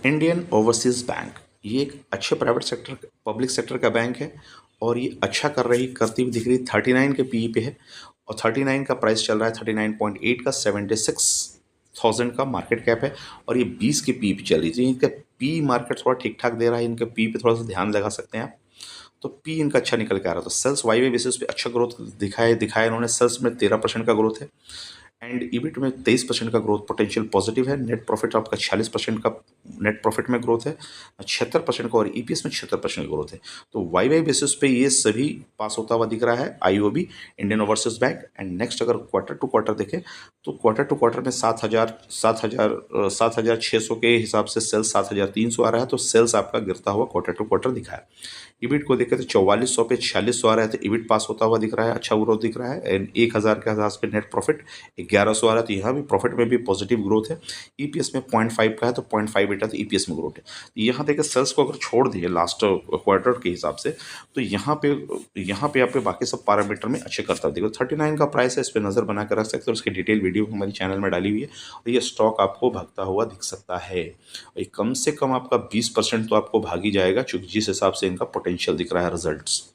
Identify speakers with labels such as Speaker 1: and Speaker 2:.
Speaker 1: Indian overseas bank ये एक अच्छे प्राइवेट सेक्टर पब्लिक सेक्टर का बैंक है और ये अच्छा करती हुई दिख रही है। 39 के पीई पे है और 39 का प्राइस चल रहा है 39.8 का 76,000 का मार्केट कैप है और ये 20 के पी पे चल रही है। इनका पी मार्केट थोड़ा ठीक ठाक दे रहा है, इनके पी पे थोड़ा सा ध्यान लगा सकते हैं आप। तो पी इनका अच्छा निकल के आ रहा है। तो सेल्स वाई वे बेसिस पे अच्छा ग्रोथ दिखाया इन्होंने। सेल्स में 13% का ग्रोथ है एंड ईबिट में 23% का ग्रोथ पोटेंशियल पॉजिटिव है। नेट प्रॉफिट आपका 46% का नेट प्रॉफिट में ग्रोथ है, 76% का, और ईपीएस में 76% का ग्रोथ है। तो वाई वाई बेसिस पे ये सभी पास होता हुआ दिख रहा है IOB, Indian overseas bank. And next अगर क्वार्टर टू क्वार्टर देखें तो क्वार्टर टू क्वार्टर में 7,600 के हिसाब से सेल्स 7,300 आ रहा है। तो सेल्स आपका गिरता हुआ क्वार्टर टू क्वार्टर दिखा है। ईबिट को देखें तो 4400 पे 4600 आ रहा है, तो ईबिट पास होता हुआ दिख रहा है, अच्छा ग्रोथ दिख रहा है। एंड 1000 के हिसाब पे नेट प्रॉफिट 1100 आ रहा है, तो यहाँ भी प्रॉफिट में भी पॉजिटिव ग्रोथ है। ईपीएस में 0.5 का है तो 0.5 बेटा, तो ईपीएस में ग्रोथ है। तो यहाँ देखिए सेल्स को अगर छोड़ दिए लास्ट क्वार्टर के हिसाब से तो यहाँ पे आपके बाकी सब पैरामीटर में अच्छे करता हुआ देखो। 39 का प्राइस है, इस पर नज़र बना कर रख सकते हो। उसकी डिटेल वीडियो हमारी चैनल में डाली हुई है और ये स्टॉक आपको भागता हुआ दिख सकता है। कम से कम आपका 20% तो आपको भाग ही जाएगा, क्योंकि जिस हिसाब से इनका पोटेंशियल दिख रहा है रिजल्ट्स।